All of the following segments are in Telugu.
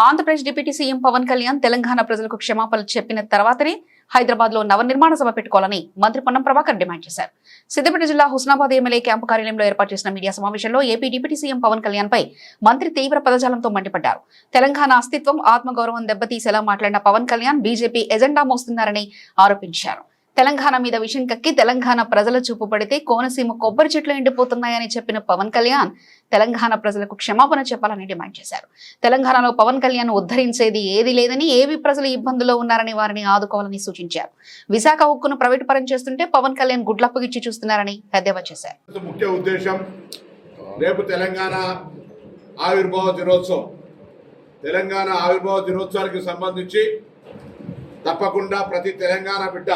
ఆంధ్రప్రదేశ్ డిప్యూటీ సీఎం పవన్ కళ్యాణ్ తెలంగాణ ప్రజలకు క్షమాపణలు చెప్పిన తర్వాతనే హైదరాబాద్ లో నవనిర్మాణ సభ పెట్టుకోవాలని మంత్రి పొన్నం ప్రభాకర్ డిమాండ్ చేశారు. సిద్దిపేట జిల్లా హుస్నాబాద్ ఎమ్మెల్యే క్యాంపు కార్యాలయంలో ఏర్పాటు చేసిన మీడియా సమావేశంలో AP deputy CM Pawan Kalyan పై మంత్రి తీవ్ర పదజాలంతో మండిపడ్డారు. తెలంగాణ అస్తిత్వం ఆత్మగౌరవం దెబ్బతీసేలా మాట్లాడిన పవన్ కళ్యాణ్ బీజేపీ ఎజెండా మోస్తున్నారని ఆరోపించారు. తెలంగాణ మీద విషయం కక్కి తెలంగాణ ప్రజల చూపు పడితే కోనసీమ కొబ్బరి చెట్లు ఎండిపోతున్నాయని చెప్పిన పవన్ కళ్యాణ్ తెలంగాణ ప్రజలకు క్షమాపణ చెప్పాలని డిమాండ్ చేశారు. తెలంగాణలో పవన్ కళ్యాణ్ ఉద్ధరించేది ఏది లేదని, ఏవి ప్రజలు ఇబ్బందుల్లో ఉన్నారని వారిని ఆదుకోవాలని సూచించారు. విశాఖ ఉక్కును ప్రైవేట్ పరం చేస్తుంటే పవన్ కళ్యాణ్ గుడ్లప్పగిచ్చి చూస్తున్నారని ఎద్దేవా చేశారు. ముఖ్య ఉద్దేశం రేపు తెలంగాణ ఆవిర్భావ దినోత్సవం. తెలంగాణ ఆవిర్భావ దినోత్సవానికి సంబంధించి తప్పకుండా ప్రతి తెలంగాణ బిడ్డ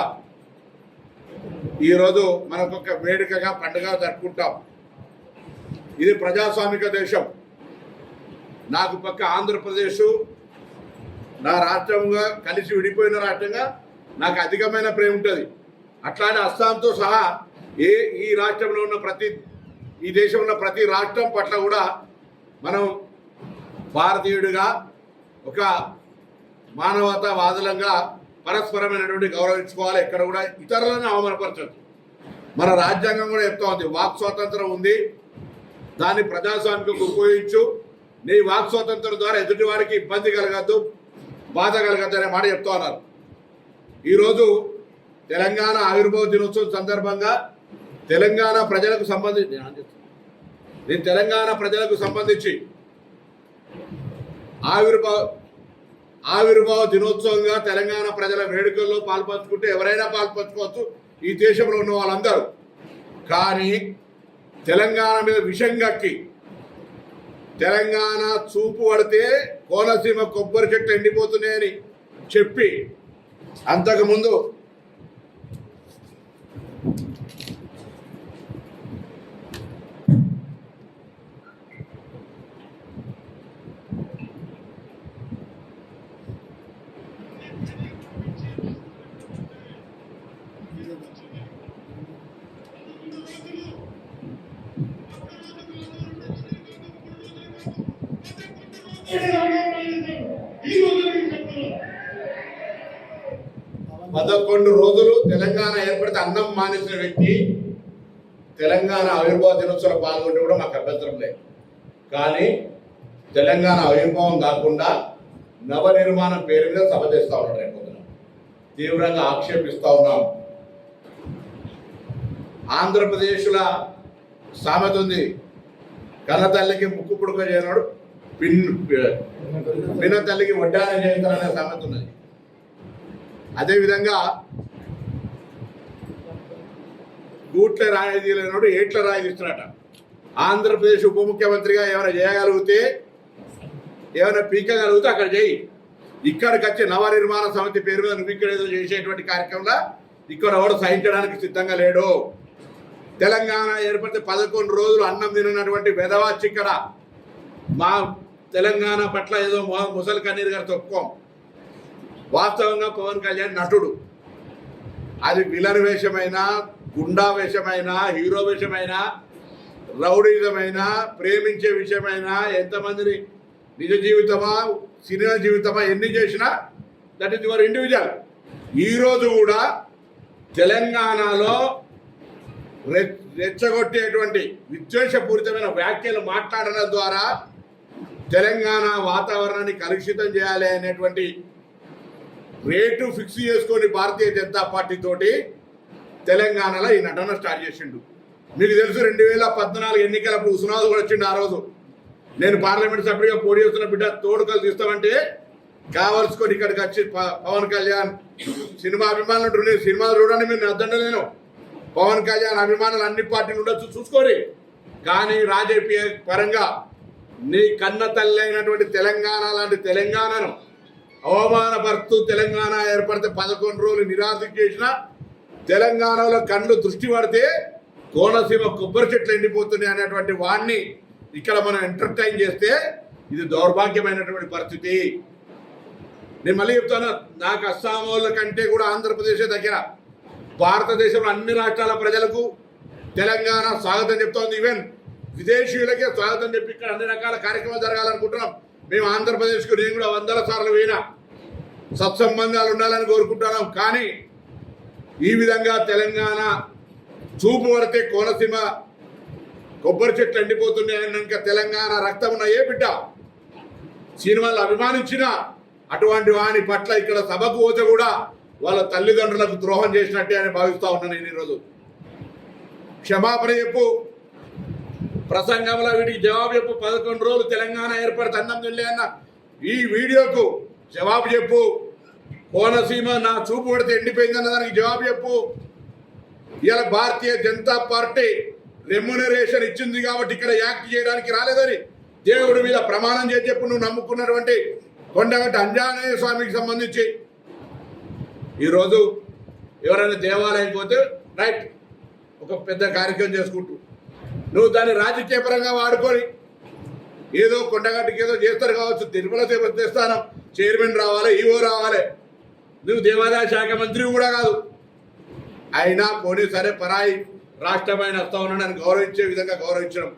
ఈరోజు మనకొక వేడుకగా పండుగ జరుపుకుంటాం. ఇది ప్రజాస్వామిక దేశం. నాకు పక్క ఆంధ్రప్రదేశ్ నా రాష్ట్రంగా కలిసి విడిపోయిన రాష్ట్రంగా నాకు అధికమైన ప్రేమ ఉంటుంది. అట్లానే అస్సాంతో సహా ఈ రాష్ట్రంలో ఉన్న ఈ దేశంలో ఉన్న ప్రతి రాష్ట్రం పట్ల కూడా మనం భారతీయుడిగా ఒక మానవతావాదులంగా పరస్పరమైనటువంటి గౌరవించుకోవాలి. ఎక్కడ కూడా ఇతరులను అవమానపరచదు. మన రాజ్యాంగం కూడా చెప్తా ఉంది, వాక్ స్వాతంత్రం ఉంది, దాన్ని ప్రజాస్వామ్యం ఉపయోగించు, నీ వాక్ స్వాతంత్రం ద్వారా ఎదుటి వారికి ఇబ్బంది కలగద్దు, బాధ కలగద్దు అనే మాట చెప్తా ఉన్నారు. ఈరోజు తెలంగాణ ఆవిర్భావ దినోత్సవం సందర్భంగా తెలంగాణ ప్రజలకు సంబంధించి ఆవిర్భావ దినోత్సవంగా తెలంగాణ ప్రజల వేడుకల్లో పాల్పంచుకుంటే ఎవరైనా పాల్పంచుకోవచ్చు, ఈ దేశంలో ఉన్న వాళ్ళందరూ. కానీ తెలంగాణ మీద విషం కక్కి తెలంగాణ చూపు పడితే కోనసీమ కొబ్బరి చెట్లు ఎండిపోతున్నాయని చెప్పి అంతకుముందు పదకొండు రోజులు తెలంగాణ ఏర్పడితే అన్నం మానేసిన వ్యక్తి తెలంగాణ ఆవిర్భావ దినోత్సవం పాల్గొంటే కూడా మాకు అభ్యంతరం లేదు. కానీ తెలంగాణ ఆవిర్భావం కాకుండా నవనిర్మాణం పేరు మీద సభ చేస్తూ ఉన్నాడు. రేపు తీవ్రంగా ఆక్షేపిస్తూ ఉన్నాం. ఆంధ్రప్రదేశ్లో సామెత ఉంది, కన్న తల్లికి ముక్కు పుడుక చేయనాడు పిన్న తల్లికి వడ్డానం చేస్తారనే సామెత ఉన్నది. అదేవిధంగా గూట్ల రాయి తీయలేనాడు ఏట్ల రాయి తీస్తున్నాట. ఆంధ్రప్రదేశ్ ఉప ముఖ్యమంత్రిగా ఏమైనా చేయగలిగితే, ఏమైనా పీకగలిగితే అక్కడ చేయి. ఇక్కడికి వచ్చి నవనిర్మాణ సమితి పేరు మీద నువ్వు ఇక్కడ ఏదో చేసేటువంటి కార్యక్రమంలో ఇక్కడ ఎవడు సహించడానికి సిద్ధంగా లేడు. తెలంగాణ ఏర్పడితే 11 రోజులు అన్నం తినటువంటి వెధవాచి ఇక్కడ మా తెలంగాణ పట్ల ఏదో ముసలి కన్నీరు గారు తొక్కుకోం. వాస్తవంగా పవన్ కళ్యాణ్ నటుడు. అది విలన్ వేషమైనా, గుండా వేషమైనా, హీరో వేషమైనా, రౌడీజమైనా, ప్రేమించే విషయమైనా, ఎంతమందిని నిజ జీవితమా సినిమా జీవితమా ఎన్ని చేసినా దట్ ఈస్ యువర్ ఇండివిజువల్. ఈరోజు కూడా తెలంగాణలో రెచ్చగొట్టేటువంటి విద్వేషపూరితమైన వ్యాఖ్యలు మాట్లాడడం ద్వారా తెలంగాణ వాతావరణాన్ని కలుషితం చేయాలి అనేటువంటి రేటు ఫిక్స్ చేసుకొని భారతీయ జనతా పార్టీ తోటి తెలంగాణలో ఈ నటన స్టార్ట్ చేసిండు. మీకు తెలుసు 2014 ఎన్నికలప్పుడు హుస్నాబాద్ కూడా వచ్చిండు. ఆ రోజు నేను పార్లమెంట్ సభ్యుడిగా పోటీ చేస్తున్న బిడ్డ తోడుకలు తీస్తామంటే కావలసుకొని ఇక్కడికి వచ్చి పవన్ కళ్యాణ్ సినిమా అభిమానులు అంటారు. నేను సినిమాలు చూడండి, మీరు నద్దండలేను. పవన్ కళ్యాణ్ అభిమానులు అన్ని పార్టీలు ఉండొచ్చు, చూసుకోండి. కానీ రాజకీయ పరంగా నీ కన్న తల్లి అయినటువంటి తెలంగాణ లాంటి తెలంగాణను అవమానపరుస్తూ తెలంగాణ ఏర్పడితే 11 రోజులు నిరాశ చేసిన తెలంగాణలో కళ్ళు దృష్టి పడితే కోనసీమ కొబ్బరి చెట్లు ఎండిపోతున్నాయి అనేటువంటి వాడిని ఇక్కడ మనం ఎంటర్టైన్ చేస్తే ఇది దౌర్భాగ్యమైనటువంటి పరిస్థితి. నేను మళ్ళీ చెప్తాను, నాకు అస్సాం వాళ్ళ కంటే కూడా ఆంధ్రప్రదేశ్ దగ్గర. భారతదేశంలో అన్ని రాష్ట్రాల ప్రజలకు తెలంగాణ స్వాగతం చెప్తోంది. ఈవెన్ విదేశీయులకే స్వాగతం చెప్పి ఇక్కడ అన్ని రకాల కార్యక్రమాలు జరగాలనుకుంటున్నాం. మేము ఆంధ్రప్రదేశ్కు నేను కూడా 100 సార్లు పోయినా, సత్సంబంధాలు ఉండాలని కోరుకుంటున్నాం. కానీ ఈ విధంగా తెలంగాణ చూపు పడితే కోనసీమ కొబ్బరి చెట్లు ఎండిపోతున్నాయని ఇంకా తెలంగాణ రక్తం ఉన్న ఏ బిడ్డ సినిమాలు అభిమానించిన అటువంటి వాని పట్ల ఇక్కడ సభకు పోతే కూడా వాళ్ళ తల్లిదండ్రులకు ద్రోహం చేసినట్టే అని భావిస్తా ఉన్నాను. నేను ఈరోజు క్షమాపణ చెప్పు, ప్రసంగంలో వీటికి జవాబు చెప్పు. 11 రోజులు తెలంగాణ ఏర్పడితే అన్నం తినలే అన్న ఈ వీడియోకు జవాబు చెప్పు. కోనసీమ నా చూపు పడితే ఎండిపోయిందన్న దానికి జవాబు చెప్పు. ఇలా భారతీయ జనతా పార్టీ రెమ్యునరేషన్ ఇచ్చింది కాబట్టి ఇక్కడ యాక్ట్ చేయడానికి రాలేదని దేవుడి మీద ప్రమాణం చేసి చెప్పు. నువ్వు నమ్ముకున్నటువంటి కొండగట్టు ఆంజనేయ స్వామికి సంబంధించి ఈరోజు ఎవరైనా దేవాలయం పోతే రైట్ ఒక పెద్ద కార్యక్రమం చేసుకుంటూ నువ్వు దాన్ని రాజకీయ పరంగా వాడుకొని ఏదో కొండగట్టుకి ఏదో చేస్తారు కావచ్చు. తిరుమల దేవస్థానం చైర్మన్ రావాలి, ఈవో రావాలి. నువ్వు దేవాదాయ శాఖ మంత్రి కూడా కాదు. అయినా పోనీ సరే పరాయి రాష్ట్రమైన వస్తా ఉన్నాడని గౌరవించే విధంగా గౌరవించడం.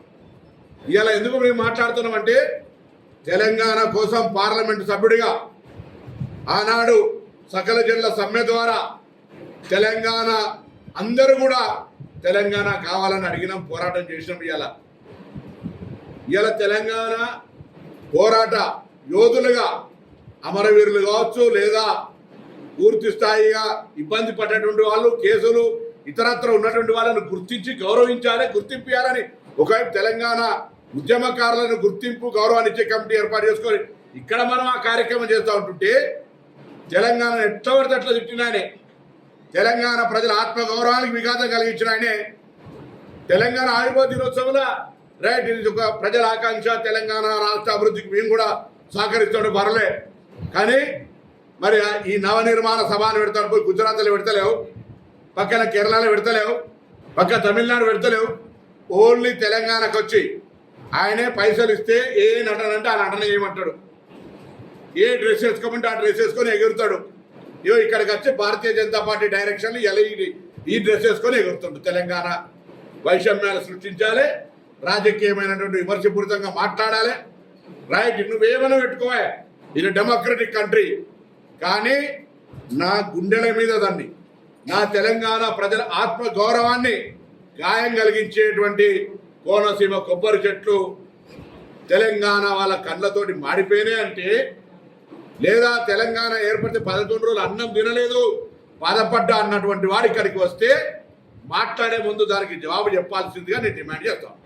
ఇలా ఎందుకు మేము మాట్లాడుతున్నామంటే తెలంగాణ కోసం పార్లమెంటు సభ్యుడిగా ఆనాడు సకల జిల్లా సమ్మె ద్వారా తెలంగాణ అందరూ కూడా తెలంగాణ కావాలని అడిగినాం, పోరాటం చేసినాం. ఇలా తెలంగాణ పోరాట యోధులుగా అమరవీరులు కావచ్చు, లేదా పూర్తి స్థాయిగా ఇబ్బంది పడ్డటువంటి వాళ్ళు, కేసులు ఇతరత్ర ఉన్నటువంటి వాళ్ళను గుర్తించి గౌరవించాలి, గుర్తింపు ఇవ్వాలని ఒకవైపు తెలంగాణ ఉద్యమకారులను గుర్తింపు గౌరవాన్ని ఇచ్చే కమిటీ ఏర్పాటు చేసుకొని ఇక్కడ మనం ఆ కార్యక్రమం చేస్తూ ఉంటుంటే తెలంగాణ ఎట్లా పడితే అట్లా తిట్టిన ఆయనే, తెలంగాణ ప్రజల ఆత్మ గౌరవానికి విఘాతం కలిగించిన ఆయనే, తెలంగాణ ఆవిర్భావ దినోత్సవంలో రైట్ ఇది ఒక ప్రజల ఆకాంక్ష, తెలంగాణ రాష్ట్ర అభివృద్ధికి మేము కూడా సహకరిస్తాడు పర్లే. కానీ మరి ఈ నవనిర్మాణ సభను పెడతాడు, పోయి గుజరాత్లో పెడతలేవు, పక్కన కేరళలో పెడతలేవు, పక్క తమిళనాడు పెడతలేవు. ఓన్లీ తెలంగాణకు వచ్చి ఆయనే పైసలు ఇస్తే ఏ నటన అంటే ఆ నటన చేయమంటాడు, ఏ డ్రెస్ వేసుకోమంటే ఆ డ్రెస్ వేసుకొని ఎగురుతాడు. ఇక్కడికి వచ్చి భారతీయ జనతా పార్టీ డైరెక్షన్లు ఈ డ్రెస్ వేసుకొని ఎగురుతాడు. తెలంగాణ వైషమ్యాలు సృష్టించాలి, రాజకీయమైనటువంటి విమర్శపూరితంగా మాట్లాడాలి. రైట్, నువ్వేమైనా పెట్టుకోవా, ఇది డెమోక్రటిక్ కంట్రీ. కానీ నా గుండెల మీద దాన్ని, నా తెలంగాణ ప్రజల ఆత్మ గౌరవాన్ని గాయం కలిగించేటువంటి కోనసీమ కొబ్బరి చెట్లు తెలంగాణ వాళ్ళ కళ్ళతోటి మాడిపోయినాయి అంటే, లేదా తెలంగాణ ఏర్పడితే 11 రోజులు అన్నం తినలేదు బాధపడ్డా అన్నటువంటి వాడు ఇక్కడికి వస్తే మాట్లాడే ముందు దానికి జవాబు చెప్పాల్సిందిగా నేను డిమాండ్ చేస్తాను.